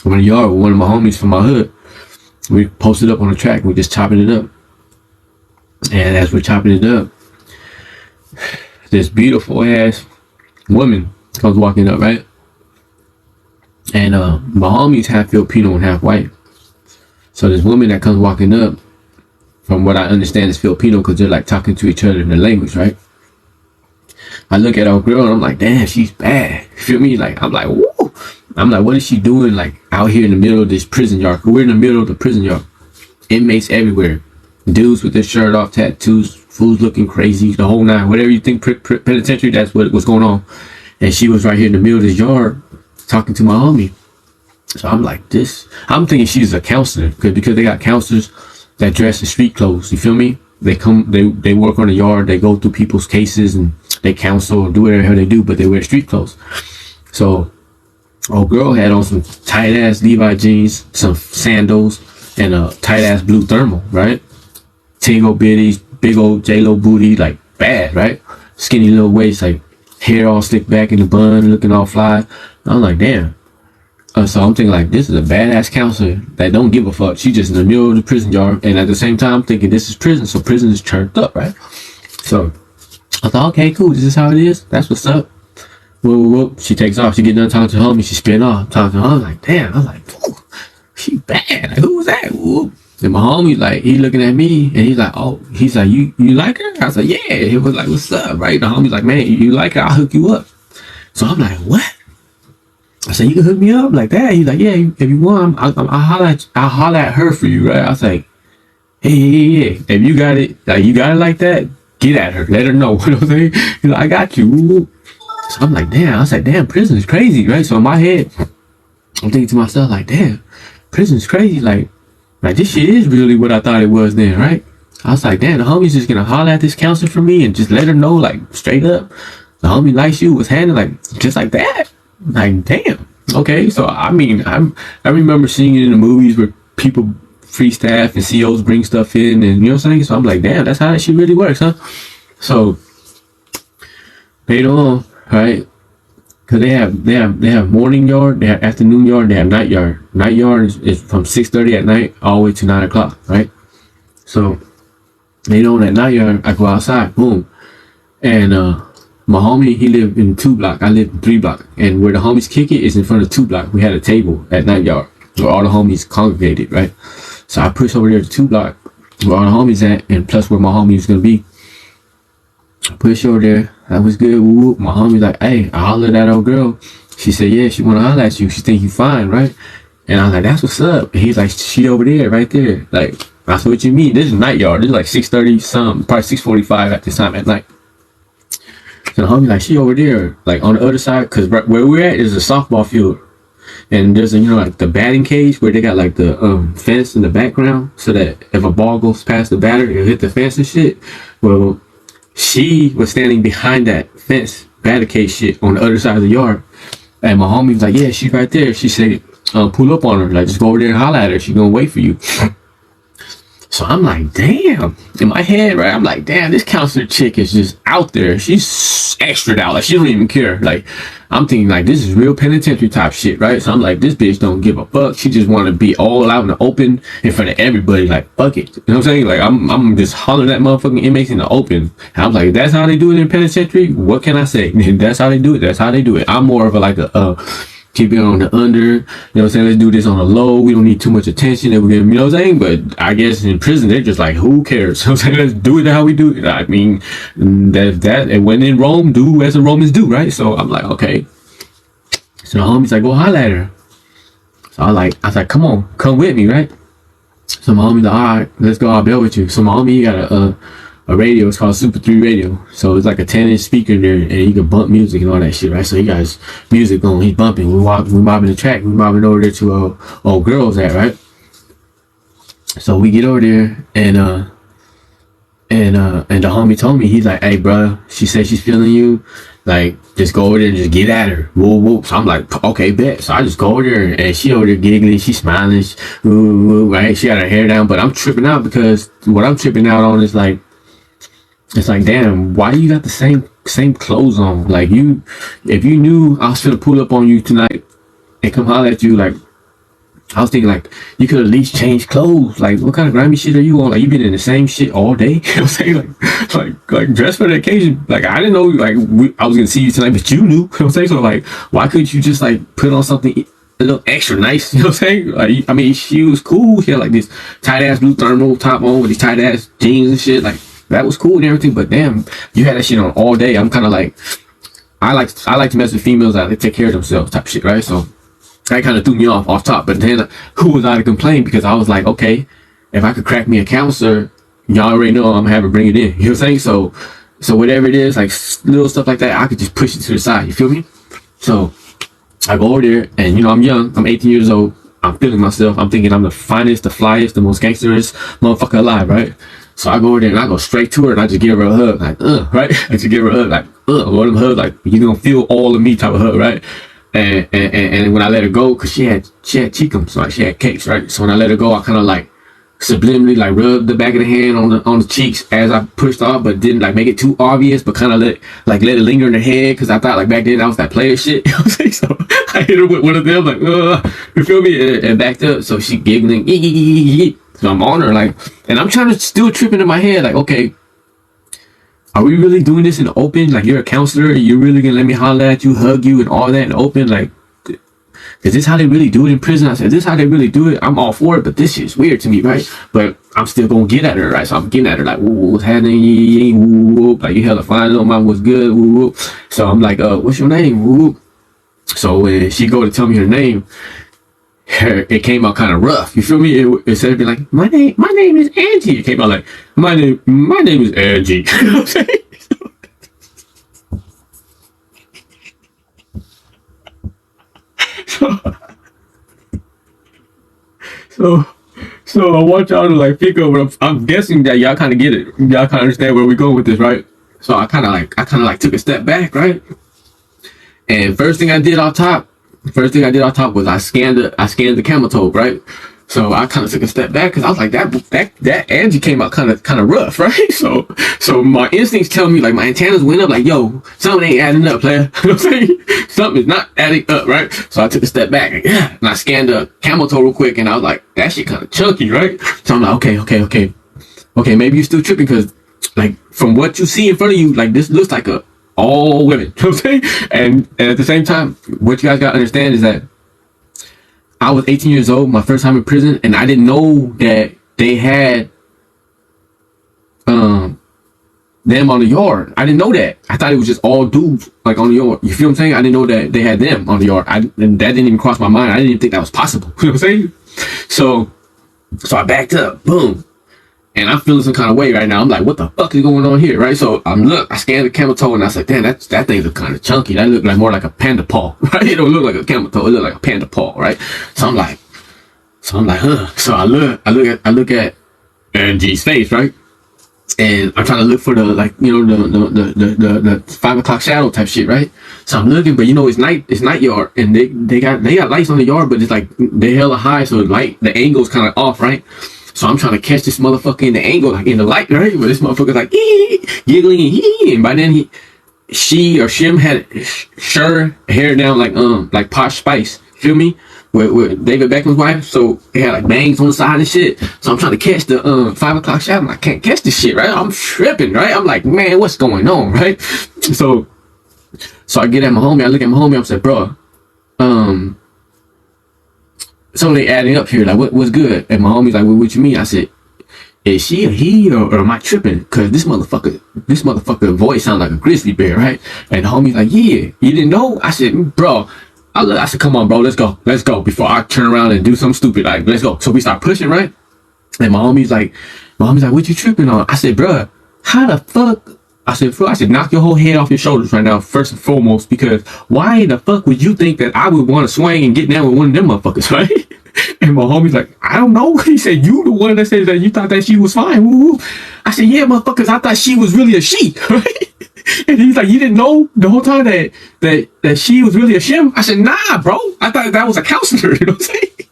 I'm in the yard with one of my homies from my hood. We posted up on the track. We're just chopping it up. And as we're chopping it up, this beautiful ass woman comes walking up, right? And my homie's half Filipino and half white. So this woman that comes walking up, from what I understand, is Filipino because they're like talking to each other in their language, right? I look at our girl and I'm like, damn, she's bad. You feel me? Like, I'm like, whoa. I'm like, what is she doing like out here in the middle of this prison yard? We're in the middle of the prison yard. Inmates everywhere. Dudes with their shirt off, tattoos, fools looking crazy, the whole nine. Whatever you think penitentiary, that's what was going on. And she was right here in the middle of this yard talking to my homie. So I'm like, this. I'm thinking she's a counselor because they got counselors that dress in street clothes. You feel me? They come, they work on the yard. They go through people's cases and they counsel or do whatever they do, but they wear street clothes. So, old girl had on some tight ass Levi jeans, some sandals, and a tight ass blue thermal, right? Tingle bitties, big old J-Lo booty, like bad, right? Skinny little waist, like hair all slicked back in the bun, looking all fly. I'm like, damn. So I'm thinking like, this is a badass counselor that don't give a fuck. She just in the middle of the prison yard, and at the same time, I'm thinking this is prison, so prison is turned up, right? So I thought, okay, cool. This is how it is. That's what's up. Whoop, whoop. She takes off. She get done talking to her homie. She spin off. Talking to her. I'm like, damn. I'm like, she bad. Like, who was that? Whoop. And my homie, like, he looking at me and he's like, oh, he's like, you like her? I was like, yeah. He was like, what's up? Right? The homie's like, man, you like her? I'll hook you up. So I'm like, what? I said, you can hook me up like that? He's like, yeah, if you want, I'll holler at her for you, right? I was like, hey, if you got it like that, get at her. Let her know. You know what I'm saying? He's like, I got you. So I'm like, damn. I was like, damn, prison is crazy, right? So in my head, I'm thinking to myself, like, damn, prison is crazy. Like this shit is really what I thought it was then, right? I was like, damn, the homie's just gonna holler at this counselor for me and just let her know, like, straight up, the homie likes you, was handling like just like that. Like, damn. Okay, so I mean, I remember seeing it in the movies where people, free staff and COs bring stuff in, and you know what I'm saying. So I'm like, damn, that's how that shit really works, huh? So later on, right? Because they have morning yard, they have afternoon yard, they have night yard. Night yard is from 6:30 at night all the way to 9 o'clock, right? So later on at night yard, I go outside, boom, and my homie, he lived in 2 block. I lived in 3 block. And where the homies kick it is in front of 2 block. We had a table at night yard where all the homies congregated, right? So I pushed over there to 2 block where all the homies at, and plus where my homie was gonna be. I pushed over there. That was good. Woo-woo. My homie's like, hey, I hollered at old girl. She said, yeah, she wanna holler at you. She think you fine, right? And I was like, that's what's up. And he's like, she over there, right there. Like, I said, what you mean? This is night yard. This is like 6:30 something, probably 6:45 at this time at night. So the homie like, she over there, like on the other side, cause right where we're at is a softball field, and there's a, you know, like the batting cage where they got like the fence in the background, so that if a ball goes past the batter, it'll hit the fence and shit. Well, she was standing behind that fence, batting cage shit on the other side of the yard, and my homie was like, yeah, she's right there. She said, pull up on her, like just go over there and holler at her. She gonna wait for you. So I'm like, damn. In my head, right, I'm like, damn, this counselor chick is just out there. She's extra out. Like, she don't even care. Like, I'm thinking, like, this is real penitentiary type shit, right? So I'm like, this bitch don't give a fuck. She just want to be all out in the open in front of everybody. Like, fuck it. You know what I'm saying? Like, I'm just hollering at motherfucking inmates in the open. And I'm like, that's how they do it in penitentiary? What can I say? That's how they do it. That's how they do it. I'm more of a keep it on the under, you know what I'm saying? Let's do this on the low. We don't need too much attention. And you know what I'm saying? But I guess in prison, they're just like, who cares? You know what I'm saying? Let's do it how we do it. I mean, and when in Rome, do as the Romans do, right? So I'm like, okay. So the homie's like, go holler at her. So I was like, come on, come with me, right? So my homie's like, all right, let's go. I'll be with you. So my homie, he got a radio. It's called Super 3 radio. So it's like a 10-inch speaker there, and you can bump music and all that shit, right? So he got his music going. He's bumping. We mobbing the track. We mobbing over there to old girls at, right? So we get over there, and the homie told me, he's like, hey, bro, she said she's feeling you. Like, just go over there and just get at her. Whoop, whoop. So I'm like, okay, bet. So I just go over there, and she over there giggling. She's smiling. Right? She got her hair down, but I'm tripping out because what I'm tripping out on is like, it's like, damn, why you got the same clothes on? Like, if you knew I was gonna pull up on you tonight and come holler at you, like, I was thinking like you could at least change clothes. Like what kind of grimy shit are you on? Like you been in the same shit all day? You know what I'm saying? Like dress for the occasion. Like I didn't know like I was gonna see you tonight, but you knew. You know what I'm saying? So like why couldn't you just like put on something a little extra nice? You know what I'm saying? Like I mean she was cool. She had like this tight ass blue thermal top on with these tight ass jeans and shit. Like that was cool and everything. But damn, you had that shit on all day. I'm kind of like I like to mess with females that they take care of themselves type shit, right? So that kind of threw me off top. But then who was I to complain? Because I was like, okay, if I could crack me a counselor, y'all already know I'm gonna have to bring it in. You know what I'm saying? So whatever it is, like little stuff like that, I could just push it to the side. You feel me? So I go over there, and you know I'm young. I'm 18 years old. I'm feeling myself. I'm thinking I'm the finest, the flyest, the most gangsterest motherfucker alive, right? So I go over there and I go straight to her and I just give her a hug, like, right? I just give her a hug, like, one of them hugs, like, you gonna feel all of me type of hug, right? And when I let her go, cause she had cheekums, like she had cakes, right? So when I let her go, I kind of like subliminally like rubbed the back of the hand on the cheeks as I pushed off, but didn't like make it too obvious, but kind of let it linger in her head, cause I thought like back then I was that player shit. You know what I'm saying? So I hit her with one of them, like, you feel me? And backed up, so she giggling. So I'm on her, like, and I'm trying to still tripping in my head, like, okay, are we really doing this in the open? Like, you're a counselor, you're really gonna let me holler at you, hug you, and all that in the open? Like, is this how they really do it in prison? I said, is this how they really do it? I'm all for it, but this shit's weird to me, right? But I'm still gonna get at her, right? So I'm getting at her, like, what's happening? Woo, like, you hella fine, little mom, what's good? Woo. So I'm like, what's your name? Woo. So when she go to tell me her name, it came out kind of rough. You feel me? Instead of being like, my name is Angie. It came out like, my name is Angie. You know what I'm saying? So I want y'all to like pick up what I'm guessing that y'all kind of get it. Y'all kind of understand where we going with this, right? So I kind of like took a step back, right? And first thing I did off top was I scanned the camel toe, right? So I kind of took a step back because I was like, that Angie came out kind of rough, right? So my instincts tell me, like, my antennas went up, like, yo, something ain't adding up, player. You know what I'm saying? Something is not adding up, right? So I took a step back, and I scanned the camel toe real quick, and I was like, that shit kind of chunky, right? So I'm like, okay, maybe you're still tripping because, like, from what you see in front of you, like, this looks like all women. You know what I'm saying? And at the same time, what you guys gotta understand is that I was 18 years old, my first time in prison, and I didn't know that they had them on the yard. I didn't know that. I thought it was just all dudes like on the yard. You feel what I'm saying? I didn't know that they had them on the yard. And that didn't even cross my mind. I didn't even think that was possible. You know what I'm saying? So I backed up, boom. And I'm feeling some kind of way right now. I'm like, what the fuck is going on here, right? So I scanned the camel toe and I was like, damn, that thing look kind of chunky. That looked like more like a panda paw, right? It don't look like a camel toe. It looked like a panda paw, right? So I'm like, huh. So I look at Angie's face, right? And I'm trying to look for the, like, you know, the 5 o'clock shadow type shit, right? So I'm looking, but you know, it's night yard, and they got lights on the yard, but it's like they hella high, so the angle's kind of off, right? So I'm trying to catch this motherfucker in the angle, like in the light, right? But this motherfucker's like giggling and by then she had sure hair down like Posh Spice, feel me? With David Beckham's wife, so they had like bangs on the side and shit. So I'm trying to catch the 5 o'clock shadow. I can't catch this shit, right? I'm tripping, right? I'm like, man, what's going on, right? So I get at my homie. I look at my homie. I'm like, bro, so they adding up here, like, what's good? And my homie's like, what you mean? I said, is she a he or am I tripping? Cause this motherfucker voice sounds like a grizzly bear, right? And the homie's like, yeah, you didn't know? I said, bro, I said, come on, bro, let's go before I turn around and do something stupid. Like, let's go. So we start pushing, right? And my homie's like, what you tripping on? I said, bro, how the fuck? I said, knock your whole head off your shoulders right now, first and foremost, because why the fuck would you think that I would want to swing and get down with one of them motherfuckers, right? And my homie's like, I don't know. He said, you the one that said that you thought that she was fine. Woo. I said, yeah, motherfuckers, I thought she was really a she, right? And he's like, you didn't know the whole time that she was really a shim? I said, nah, bro. I thought that was a counselor, you know what I'm saying?